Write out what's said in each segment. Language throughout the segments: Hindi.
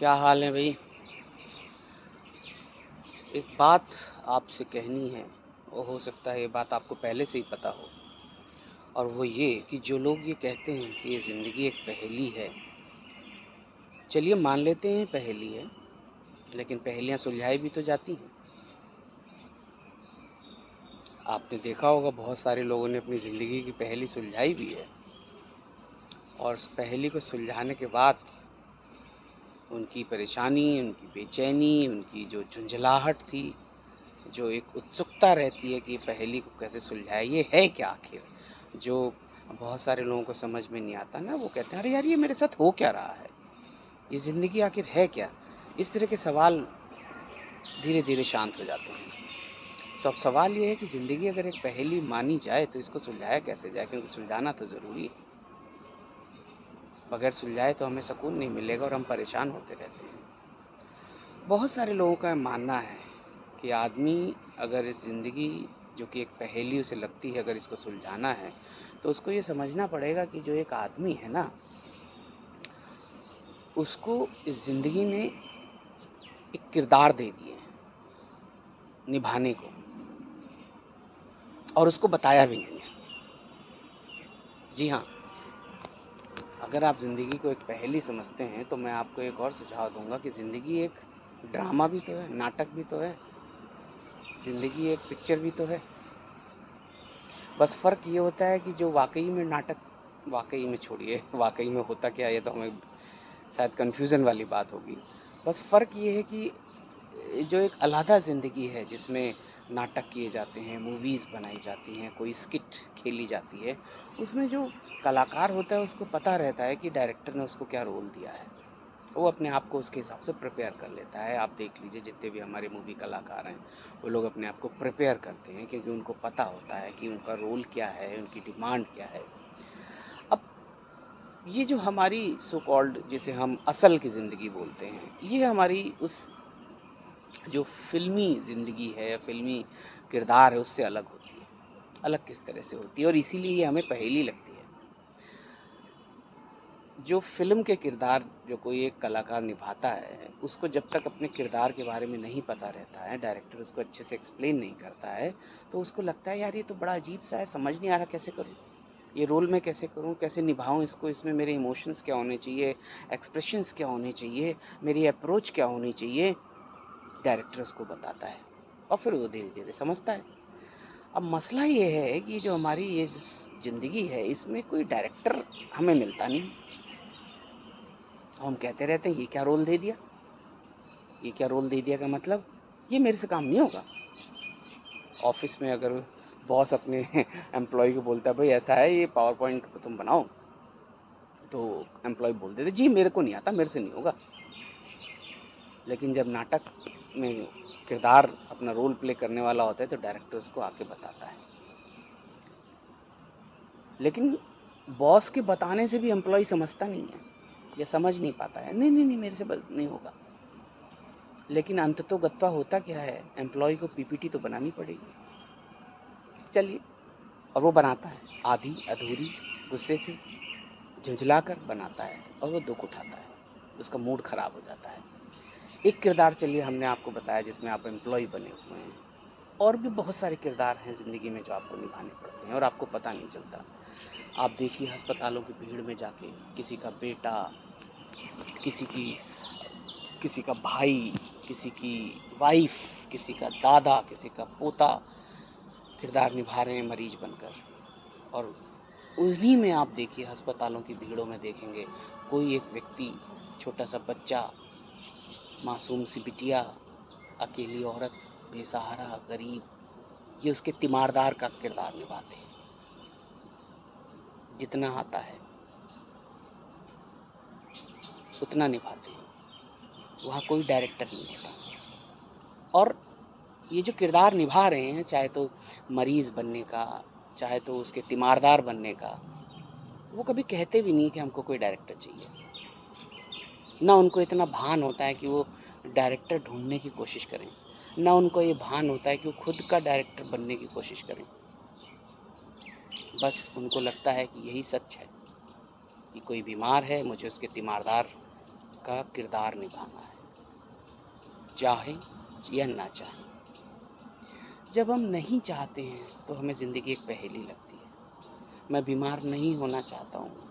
क्या हाल है भाई। एक बात आपसे कहनी है। वो हो सकता है ये बात आपको पहले से ही पता हो, और वो ये कि जो लोग ये कहते हैं कि ये ज़िंदगी एक पहेली है, चलिए मान लेते हैं पहेली है, लेकिन पहेलियाँ सुलझाई भी तो जाती हैं। आपने देखा होगा बहुत सारे लोगों ने अपनी ज़िंदगी की पहेली सुलझाई भी है, और उस पहेली को सुलझाने के बाद उनकी परेशानी, उनकी बेचैनी, उनकी जो झुंझलाहट थी, जो एक उत्सुकता रहती है कि पहेली को कैसे सुलझाए, ये है क्या आखिर, जो बहुत सारे लोगों को समझ में नहीं आता ना। वो कहते हैं अरे यार, ये मेरे साथ हो क्या रहा है, ये ज़िंदगी आखिर है क्या। इस तरह के सवाल धीरे धीरे शांत हो जाते हैं। तो अब सवाल ये है कि ज़िंदगी अगर एक पहेली मानी जाए तो इसको सुलझाया कैसे जाए, क्योंकि सुलझाना तो ज़रूरी है। बगैर सुलझाए तो हमें सुकून नहीं मिलेगा और हम परेशान होते रहते हैं। बहुत सारे लोगों का मानना है कि आदमी अगर इस ज़िंदगी, जो कि एक पहेली उसे लगती है, अगर इसको सुलझाना है तो उसको ये समझना पड़ेगा कि जो एक आदमी है ना, उसको इस ज़िंदगी ने एक किरदार दे दिए निभाने को, और उसको बताया भी नहीं है। जी हाँ, अगर आप ज़िंदगी को एक पहेली समझते हैं तो मैं आपको एक और सुझाव दूंगा कि ज़िंदगी एक ड्रामा भी तो है, नाटक भी तो है, ज़िंदगी एक पिक्चर भी तो है। बस फ़र्क ये होता है कि जो वाकई में नाटक, वाकई में छोड़िए वाकई में होता क्या है, ये तो हमें शायद कन्फ्यूज़न वाली बात होगी। बस फ़र्क ये है कि जो एक अलहदा ज़िंदगी है जिसमें नाटक किए जाते हैं, मूवीज़ बनाई जाती हैं, कोई स्किट खेली जाती है, उसमें जो कलाकार होता है उसको पता रहता है कि डायरेक्टर ने उसको क्या रोल दिया है। वो अपने आप को उसके हिसाब से प्रिपेयर कर लेता है। आप देख लीजिए जितने भी हमारे मूवी कलाकार हैं, वो लोग अपने आप को प्रिपेयर करते हैं क्योंकि उनको पता होता है कि उनका रोल क्या है, उनकी डिमांड क्या है। अब ये जो हमारी सो कॉल्ड, जिसे हम असल की ज़िंदगी बोलते हैं, ये हमारी उस जो फ़िल्मी ज़िंदगी है या फ़िल्मी किरदार है उससे अलग होती है। अलग किस तरह से होती है, और इसीलिए ये हमें पहेली लगती है। जो फ़िल्म के किरदार जो कोई एक कलाकार निभाता है, उसको जब तक अपने किरदार के बारे में नहीं पता रहता है, डायरेक्टर उसको अच्छे से एक्सप्लेन नहीं करता है, तो उसको लगता है यार ये तो बड़ा अजीब-सा है, समझ नहीं आ रहा कैसे करूँ? ये रोल मैं कैसे करूँ? कैसे निभाऊँ इसको? इसमें मेरे इमोशंस क्या होने चाहिए? एक्सप्रेशंस क्या होने चाहिए? मेरी अप्रोच क्या होनी चाहिए? डायरेक्टर उसको बताता है, और फिर वो धीरे-धीरे समझता है। अब मसला ये है कि जो हमारी ये ज़िंदगी है, इसमें कोई डायरेक्टर हमें मिलता नहीं। हम कहते रहते हैं ये क्या रोल दे दिया, ये क्या रोल दे दिया का मतलब ये मेरे से काम नहीं होगा। ऑफिस में अगर बॉस अपने एम्प्लॉय को बोलता है भाई ऐसा है, ये पावर पॉइंट तुम बनाओ, तो एम्प्लॉय बोल देते जी मेरे को नहीं आता, मेरे से नहीं होगा। लेकिन जब नाटक में किरदार अपना रोल प्ले करने वाला होता है तो डायरेक्टर उसको आके बताता है। लेकिन बॉस के बताने से भी एम्प्लॉय समझता नहीं है या समझ नहीं पाता है, नहीं नहीं नहीं मेरे से बस नहीं होगा। लेकिन अंततोगत्वा होता क्या है, एम्प्लॉय को पीपीटी तो बनानी पड़ेगी। चलिए, और वो बनाता है आधी अधूरी, गुस्से से झुंझलाकर बनाता है, और वो दुख उठाता है, उसका मूड खराब हो जाता है। एक किरदार चलिए हमने आपको बताया जिसमें आप एम्प्लॉय बने हुए हैं, और भी बहुत सारे किरदार हैं ज़िंदगी में जो आपको निभाने पड़ते हैं और आपको पता नहीं चलता। आप देखिए अस्पतालों की भीड़ में जाके किसी का बेटा, किसी की किसी का भाई, किसी की वाइफ, किसी का दादा, किसी का पोता किरदार निभा रहे हैं मरीज बनकर। और उन्हीं में आप देखिए अस्पतालों की भीड़ों में देखेंगे कोई एक व्यक्ति, छोटा सा बच्चा, मासूम सी बिटिया, अकेली औरत, बेसहारा, गरीब, ये उसके तीमारदार का किरदार निभाते हैं। जितना आता है उतना निभाते हैं, वहाँ कोई डायरेक्टर नहीं होता। और ये जो किरदार निभा रहे हैं, चाहे तो मरीज बनने का, चाहे तो उसके तीमारदार बनने का, वो कभी कहते भी नहीं कि हमको कोई डायरेक्टर चाहिए। ना उनको इतना भान होता है कि वो डायरेक्टर ढूंढने की कोशिश करें, ना उनको ये भान होता है कि वो खुद का डायरेक्टर बनने की कोशिश करें। बस उनको लगता है कि यही सच है कि कोई बीमार है, मुझे उसके तीमारदार का किरदार निभाना है, चाहे या ना चाहे। जब हम नहीं चाहते हैं तो हमें ज़िंदगी एक पहेली लगती है। मैं बीमार नहीं होना चाहता हूँ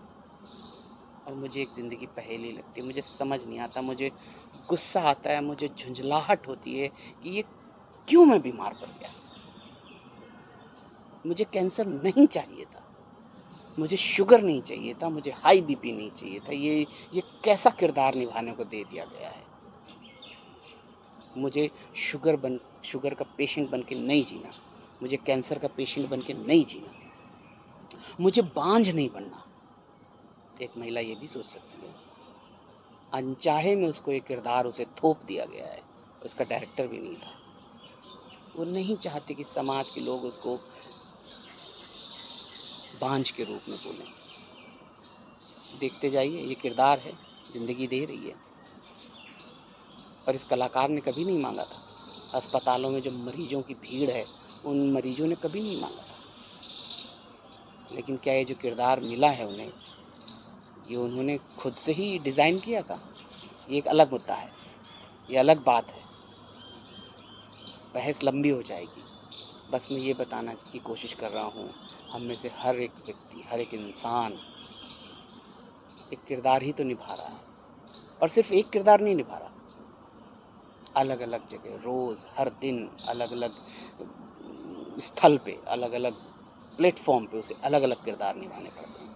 और मुझे एक ज़िंदगी पहेली लगती है। मुझे समझ नहीं आता, मुझे गुस्सा आता है, मुझे झुंझलाहट होती है कि ये क्यों मैं बीमार पड़ गया। मुझे कैंसर नहीं चाहिए था, मुझे शुगर नहीं चाहिए था, मुझे हाई बीपी नहीं चाहिए था। ये कैसा किरदार निभाने को दे दिया गया है। मुझे शुगर का पेशेंट बन के नहीं जीना, मुझे कैंसर का पेशेंट बन के नहीं जीना, मुझे बांझ नहीं बनना। एक महिला ये भी सोच सकती है। अनचाहे में उसको एक किरदार उसे थोप दिया गया है, उसका डायरेक्टर भी नहीं था। वो नहीं चाहती कि समाज के लोग उसको बांझ के रूप में बोलें। देखते जाइए, ये किरदार है, ज़िंदगी दे रही है। और इस कलाकार ने कभी नहीं मांगा था। अस्पतालों में जो मरीजों की भीड़ है, उन मरीजों ने कभी नहीं मांगा था। लेकिन क्या ये जो किरदार मिला है उन्हें, ये उन्होंने खुद से ही डिज़ाइन किया था? ये एक अलग मुद्दा है, ये अलग बात है, बहस लंबी हो जाएगी। बस मैं ये बताना की कोशिश कर रहा हूँ, हम में से हर एक व्यक्ति, हर एक इंसान एक किरदार ही तो निभा रहा है। और सिर्फ एक किरदार नहीं निभा रहा, अलग अलग जगह, रोज़, हर दिन, अलग अलग स्थल पे, अलग अलग प्लेटफॉर्म पे उसे अलग अलग किरदार निभाने पड़ते हैं।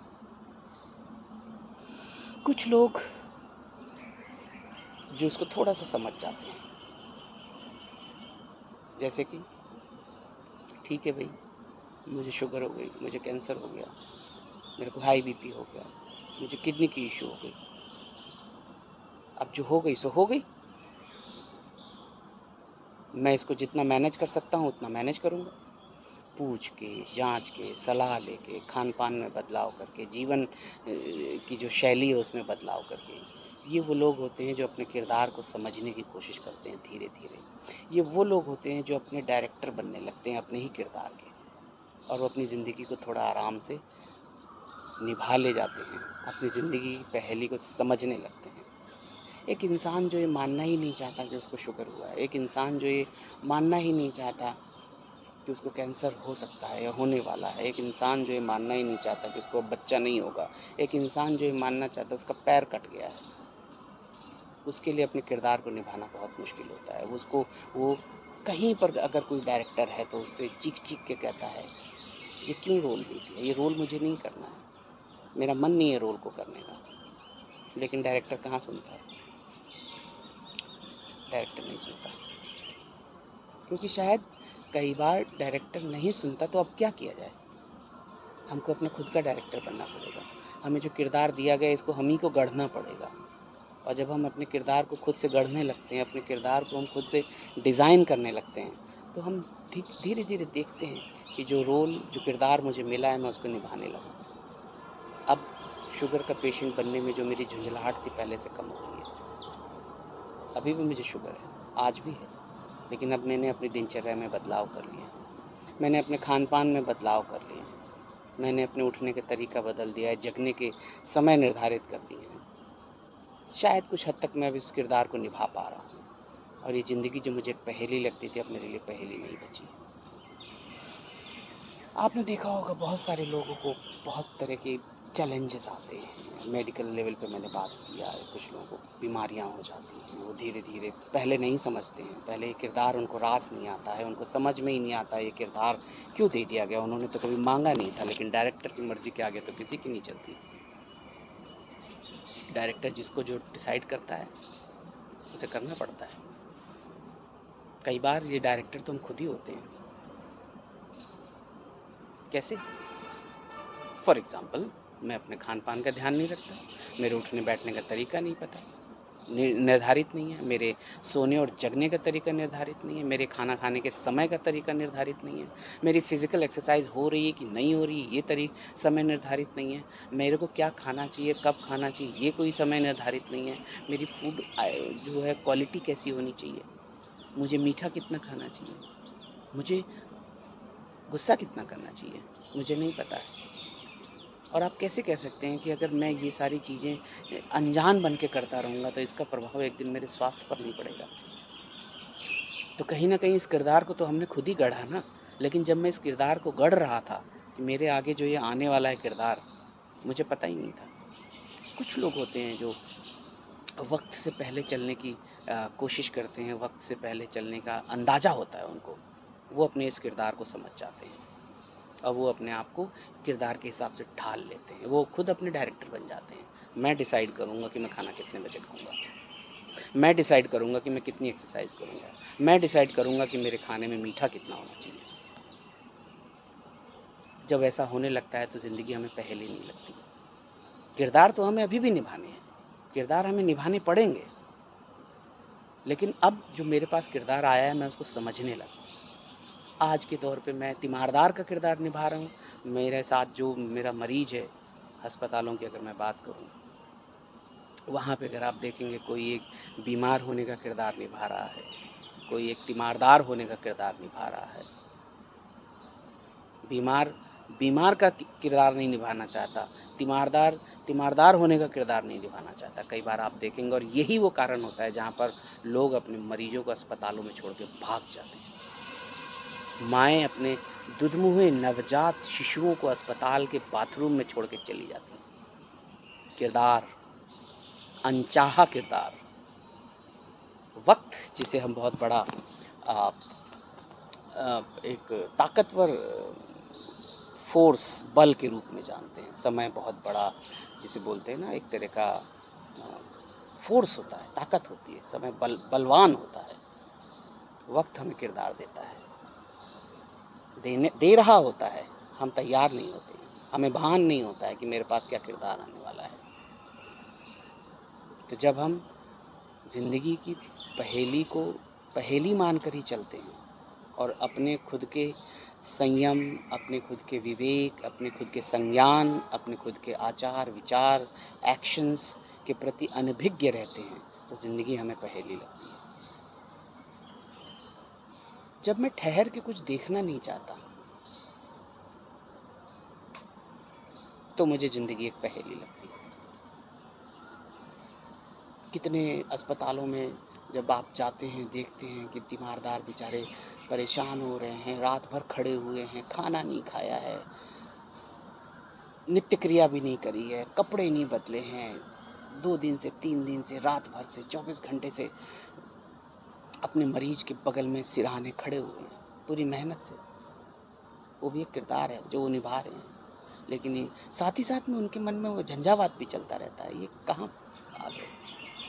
कुछ लोग जो उसको थोड़ा सा समझ जाते हैं, जैसे कि ठीक है भाई, मुझे शुगर हो गई, मुझे कैंसर हो गया, मेरे को हाई बीपी हो गया, मुझे किडनी की इशू हो गई। अब जो हो गई सो हो गई, मैं इसको जितना मैनेज कर सकता हूँ उतना मैनेज करूँगा। पूछ के, जांच के, सलाह लेके, खान पान में बदलाव करके, जीवन की जो शैली है उसमें बदलाव करके। ये वो लोग होते हैं जो अपने किरदार को समझने की कोशिश करते हैं धीरे धीरे। ये वो लोग होते हैं जो अपने डायरेक्टर बनने लगते हैं अपने ही किरदार के, और वो अपनी ज़िंदगी को थोड़ा आराम से निभा ले जाते हैं, अपनी ज़िंदगी की पहेली को समझने लगते हैं। एक इंसान जो ये मानना ही नहीं चाहता कि उसको शुगर हुआ है, एक इंसान जो ये मानना ही नहीं चाहता कि उसको कैंसर हो सकता है या होने वाला है, एक इंसान जो ये मानना ही नहीं चाहता कि उसको बच्चा नहीं होगा, एक इंसान जो ये मानना चाहता है उसका पैर कट गया है, उसके लिए अपने किरदार को निभाना बहुत मुश्किल होता है। उसको वो कहीं पर अगर कोई डायरेक्टर है तो उससे चीख चीख के कहता है, ये क्यों रोल दे दिया, ये रोल मुझे नहीं करना है, मेरा मन नहीं है रोल को करने का। लेकिन डायरेक्टर कहाँ सुनता है? डायरेक्टर नहीं सुनता, क्योंकि शायद कई बार डायरेक्टर नहीं सुनता। तो अब क्या किया जाए? हमको अपना खुद का डायरेक्टर बनना पड़ेगा। हमें जो किरदार दिया गया है इसको हम ही को गढ़ना पड़ेगा। और जब हम अपने किरदार को खुद से गढ़ने लगते हैं, अपने किरदार को हम खुद से डिज़ाइन करने लगते हैं, तो हम धीरे धीरे देखते हैं कि जो किरदार मुझे मिला है मैं उसको निभाने लगा। अब शुगर का पेशेंट बनने में जो मेरी झुंझलाहट थी पहले से कम हो गई है। अभी भी मुझे शुगर है, आज भी है, लेकिन अब मैंने अपनी दिनचर्या में बदलाव कर लिया, मैंने अपने खान पान में बदलाव कर लिया, मैंने अपने उठने का तरीका बदल दिया है, जगने के समय निर्धारित कर दिए हैं। शायद कुछ हद तक मैं अब इस किरदार को निभा पा रहा हूँ, और ये ज़िंदगी जो मुझे एक पहेली लगती थी अब मेरे लिए पहेली नहीं बची। आपने देखा होगा बहुत सारे लोगों को बहुत तरह के चैलेंजेस आते हैं। मेडिकल लेवल पे मैंने बात किया है, कुछ लोगों को बीमारियां हो जाती हैं, वो धीरे धीरे पहले नहीं समझते हैं, पहले ये किरदार उनको रास नहीं आता है, उनको समझ में ही नहीं आता ये किरदार क्यों दे दिया गया। उन्होंने तो कभी मांगा नहीं था, लेकिन डायरेक्टर की मर्जी के आगे तो किसी की नहीं चलती। डायरेक्टर जिसको जो डिसाइड करता है उसे करना पड़ता है। कई बार ये डायरेक्टर तो हम खुद ही होते हैं। कैसे? फॉर एग्ज़ाम्पल, मैं अपने खान पान का ध्यान नहीं रखता, मेरे उठने बैठने का तरीका नहीं पता, निर्धारित नहीं है, मेरे सोने और जगने का तरीका निर्धारित नहीं है, मेरे खाना खाने के समय का तरीका निर्धारित नहीं है, मेरी फ़िज़िकल एक्सरसाइज हो रही है कि नहीं हो रही है ये समय निर्धारित नहीं है, मेरे को क्या खाना चाहिए, कब खाना चाहिए ये कोई समय निर्धारित नहीं है, मेरी फूड जो है क्वालिटी कैसी होनी चाहिए, मुझे मीठा कितना खाना चाहिए, मुझे गुस्सा कितना करना चाहिए, मुझे नहीं पता है। और आप कैसे कह सकते हैं कि अगर मैं ये सारी चीज़ें अनजान बन के करता रहूँगा तो इसका प्रभाव एक दिन मेरे स्वास्थ्य पर नहीं पड़ेगा। तो कहीं न कहीं इस किरदार को तो हमने खुद ही गढ़ा ना, लेकिन जब मैं इस किरदार को गढ़ रहा था कि मेरे आगे जो ये आने वाला है किरदार, मुझे पता ही नहीं था। कुछ लोग होते हैं जो वक़्त से पहले चलने की कोशिश करते हैं, वक़्त से पहले चलने का अंदाज़ा होता है उनको। वो अपने इस किरदार को समझ जाते हैं और वो अपने आप को किरदार के हिसाब से ढाल लेते हैं। वो खुद अपने डायरेक्टर बन जाते हैं। मैं डिसाइड करूँगा कि मैं खाना कितने बजे खाऊँगा। मैं डिसाइड करूँगा कि मैं कितनी एक्सरसाइज़ करूँगा। मैं डिसाइड करूँगा कि मेरे खाने में मीठा कितना होना चाहिए। जब ऐसा होने लगता है तो ज़िंदगी हमें पहेली नहीं लगती। किरदार तो हमें अभी भी निभाने हैं, किरदार हमें निभाने पड़ेंगे, लेकिन अब जो मेरे पास किरदार आया है मैं उसको समझने लगा। आज के दौर पे मैं तीमारदार का किरदार निभा रहा हूँ। मेरे साथ जो मेरा मरीज़ है, अस्पतालों की अगर मैं बात करूँ, वहाँ पे अगर आप देखेंगे कोई एक बीमार होने का किरदार निभा रहा है, कोई एक तीमारदार होने का किरदार निभा रहा है। बीमार बीमार का किरदार नहीं निभाना चाहता, तीमारदार तीमारदार होने का किरदार नहीं निभाना चाहता। कई बार आप देखेंगे और यही वो कारण होता है जहाँ पर लोग अपने मरीजों को अस्पतालों में छोड़ के भाग जाते हैं। माएँ अपने दुधमुहे नवजात शिशुओं को अस्पताल के बाथरूम में छोड़ के चली जाती हैं। किरदार, अनचाहा किरदार, वक़्त जिसे हम बहुत बड़ा अ एक ताकतवर फ़ोर्स, बल के रूप में जानते हैं। समय बहुत बड़ा जिसे बोलते हैं ना, एक तरह का फ़ोर्स होता है, ताकत होती है, समय बलवान होता है। वक़्त हमें किरदार देता है, दे रहा होता है, हम तैयार नहीं होते हैं। हमें भान नहीं होता है कि मेरे पास क्या किरदार आने वाला है। तो जब हम ज़िंदगी की पहेली को पहेली मानकर ही चलते हैं और अपने खुद के संयम, अपने खुद के विवेक, अपने खुद के संज्ञान, अपने खुद के आचार, विचार, एक्शंस के प्रति अनभिज्ञ रहते हैं, तो ज़िंदगी हमें पहेली लगती है। जब मैं ठहर के कुछ देखना नहीं चाहता, तो मुझे ज़िंदगी एक पहेली लगती है। कितने अस्पतालों में जब आप जाते हैं, देखते हैं कि तीमारदार बेचारे परेशान हो रहे हैं, रात भर खड़े हुए हैं, खाना नहीं खाया है, नित्य क्रिया भी नहीं करी है, कपड़े नहीं बदले हैं, 2 दिन से 3 दिन से रात भर से 24 घंटे से अपने मरीज के बगल में सिरहाने खड़े हुए हैं, पूरी मेहनत से। वो भी एक किरदार है जो वो निभा रहे हैं। लेकिन ये साथ ही साथ में उनके मन में वो झंझावात भी चलता रहता है, ये कहाँ आ गए?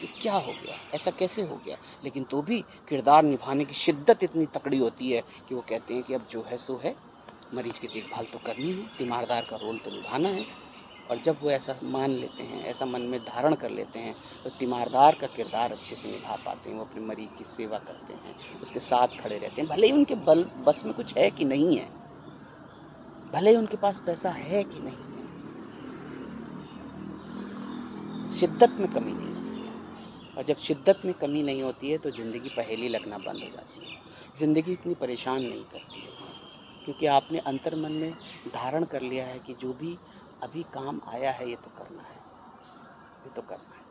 ये क्या हो गया? ऐसा कैसे हो गया? लेकिन तो भी किरदार निभाने की शिद्दत इतनी तकड़ी होती है कि वो कहते हैं कि अब जो है सो है, मरीज की देखभाल तो करनी है, तीमारदार का रोल तो निभाना है। और जब वो ऐसा मान लेते हैं, ऐसा मन में धारण कर लेते हैं, तो तीमारदार का किरदार अच्छे से निभा पाते हैं। वो अपने मरीज की सेवा करते हैं, उसके साथ खड़े रहते हैं, भले ही उनके बस में कुछ है कि नहीं है, भले ही उनके पास पैसा है कि नहीं है, शिद्दत में कमी नहीं होती है। और जब शिद्दत में कमी नहीं होती है तो ज़िंदगी पहेली लगना बंद हो जाती है। ज़िंदगी इतनी परेशान नहीं करती है, क्योंकि आपने अंतर्मन में धारण कर लिया है कि जो भी अभी काम आया है ये तो करना है, ये तो करना है।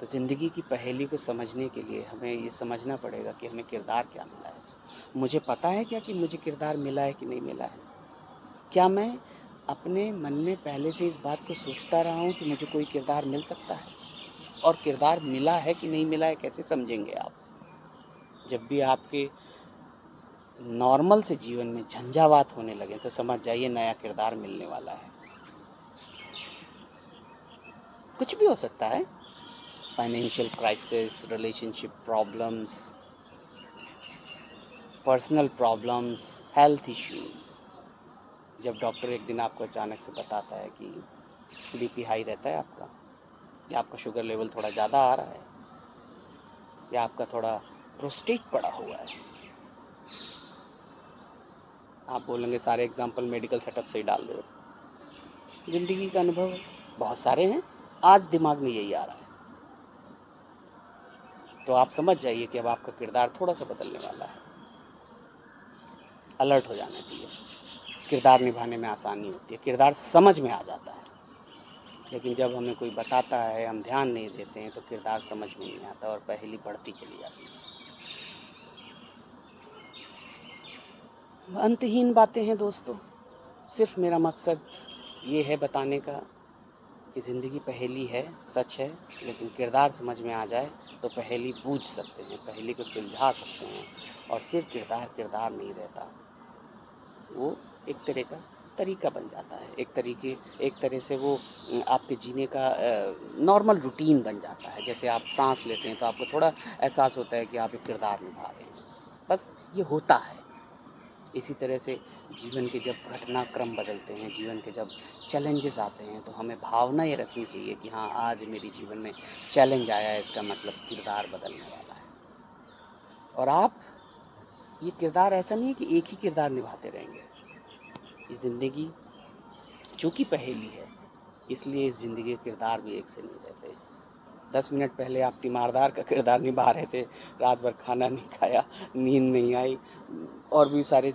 तो ज़िंदगी की पहेली को समझने के लिए हमें ये समझना पड़ेगा कि हमें किरदार क्या मिला है। मुझे पता है क्या कि मुझे किरदार मिला है कि नहीं मिला है? क्या मैं अपने मन में पहले से इस बात को सोचता रहा हूँ कि मुझे कोई किरदार मिल सकता है? और किरदार मिला है कि नहीं मिला है कैसे समझेंगे आप? जब भी आपके नॉर्मल से जीवन में झंझावात होने लगे तो समझ जाइए नया किरदार मिलने वाला है। कुछ भी हो सकता है, financial crisis, relationship problems, personal problems, health issues. जब डॉक्टर एक दिन आपको अचानक से बताता है कि बीपी हाई रहता है आपका, या आपका शुगर लेवल थोड़ा ज़्यादा आ रहा है, या आपका थोड़ा प्रोस्टेट पड़ा हुआ है। आप बोलेंगे सारे एग्जाम्पल मेडिकल सेटअप से ही डाल रहे हो। ज़िंदगी का अनुभव बहुत सारे हैं, आज दिमाग में यही आ रहा है। तो आप समझ जाइए कि अब आपका किरदार थोड़ा सा बदलने वाला है। अलर्ट हो जाना चाहिए। किरदार निभाने में आसानी होती है, किरदार समझ में आ जाता है। लेकिन जब हमें कोई बताता है, हम ध्यान नहीं देते हैं, तो किरदार समझ में नहीं आता और पहेली बढ़ती चली जाती है। अंतहीन बातें हैं दोस्तों, सिर्फ मेरा मकसद ये है बताने का कि ज़िंदगी पहेली है, सच है, लेकिन किरदार समझ में आ जाए तो पहेली बूझ सकते हैं, पहेली को सुलझा सकते हैं और फिर किरदार किरदार नहीं रहता, वो एक तरह का तरीका बन जाता है, एक तरह से वो आपके जीने का नॉर्मल रूटीन बन जाता है। जैसे आप सांस लेते हैं तो आपको थोड़ा एहसास होता है कि आप एक किरदार निभा रहे हैं, बस ये होता है। इसी तरह से जीवन के जब घटनाक्रम बदलते हैं, जीवन के जब चैलेंजेस आते हैं, तो हमें भावना ये रखनी चाहिए कि हाँ, आज मेरे जीवन में चैलेंज आया है, इसका मतलब किरदार बदलने वाला है। और आप ये किरदार ऐसा नहीं है कि एक ही किरदार निभाते रहेंगे। इस ज़िंदगी चूँकि पहेली है, इसलिए इस ज़िंदगी के किरदार भी एक से नहीं रहते। 10 मिनट पहले आप तीमारदार का किरदार निभा रहे थे, रात भर खाना नहीं खाया, नींद नहीं आई और भी सारे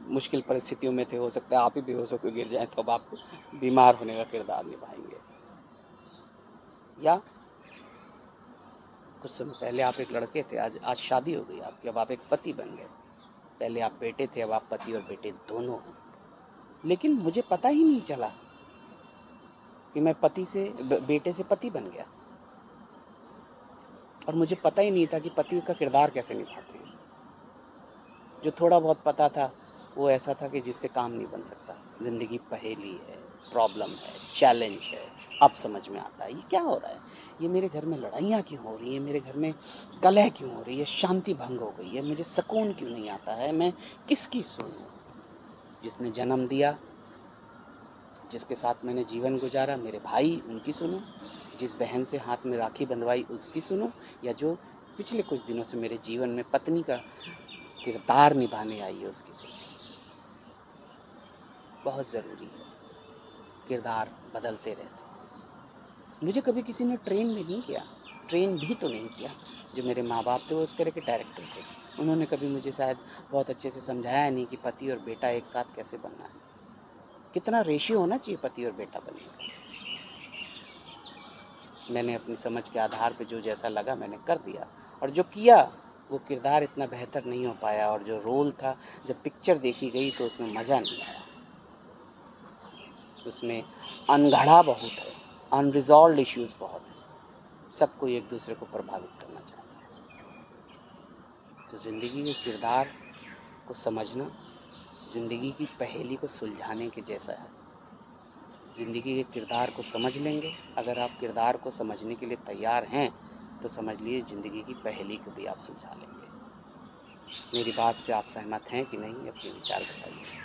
मुश्किल परिस्थितियों में थे, हो सकता है आप ही बेहोश होकर गिर जाएँ, तो अब आप बीमार होने का किरदार निभाएँगे। या कुछ समय पहले आप एक लड़के थे, आज शादी हो गई आपकी, अब आप एक पति बन गए। पहले आप बेटे थे, अब आप पति और बेटे दोनों हैं। लेकिन मुझे पता ही नहीं चला कि मैं पति से बेटे से पति बन गया और मुझे पता ही नहीं था कि पति का किरदार कैसे निभाते हैं। जो थोड़ा बहुत पता था वो ऐसा था कि जिससे काम नहीं बन सकता। ज़िंदगी पहेली है, प्रॉब्लम है, चैलेंज है, अब समझ में आता है ये क्या हो रहा है, ये मेरे घर में लड़ाइयाँ क्यों हो रही हैं, मेरे घर में कलह क्यों हो रही है, शांति भंग हो गई है, मुझे सुकून क्यों नहीं आता है, मैं किसकी सुनूं? जिसने जन्म दिया, जिसके साथ मैंने जीवन गुजारा, मेरे भाई, उनकी सुनूं? जिस बहन से हाथ में राखी बंधवाई उसकी सुनूं? या जो पिछले कुछ दिनों से मेरे जीवन में पत्नी का किरदार निभाने आई है उसकी सुनूं? बहुत ज़रूरी है, किरदार बदलते रहते हैं। मुझे कभी किसी ने ट्रेन भी नहीं किया, ट्रेन भी तो नहीं किया। जो मेरे माँ-बाप थे वो एक तरह के डायरेक्टर थे। उन्होंने कभी मुझे शायद बहुत अच्छे से समझाया नहीं कि पति और बेटा एक साथ कैसे बनना है। कितना रेशियो होना चाहिए पति और बेटा बनने का। मैंने अपनी समझ के आधार पे जो जैसा लगा मैंने कर दिया और जो किया वो किरदार इतना बेहतर नहीं हो पाया और जो रोल था, जब पिक्चर देखी गई तो उसमें मज़ा नहीं आया। उसमें अनगढ़ा बहुत है, अनरिज़ॉल्व्ड इश्यूज़ बहुत हैं। सब कोई एक दूसरे को प्रभावित करना चाहता है। तो ज़िंदगी के किरदार को समझना ज़िंदगी की पहेली को सुलझाने के जैसा है। ज़िंदगी के किरदार को समझ लेंगे, अगर आप किरदार को समझने के लिए तैयार हैं, तो समझ लीजिए ज़िंदगी की पहेली को भी आप सुलझा लेंगे। मेरी बात से आप सहमत हैं कि नहीं, अपने विचार बताइए।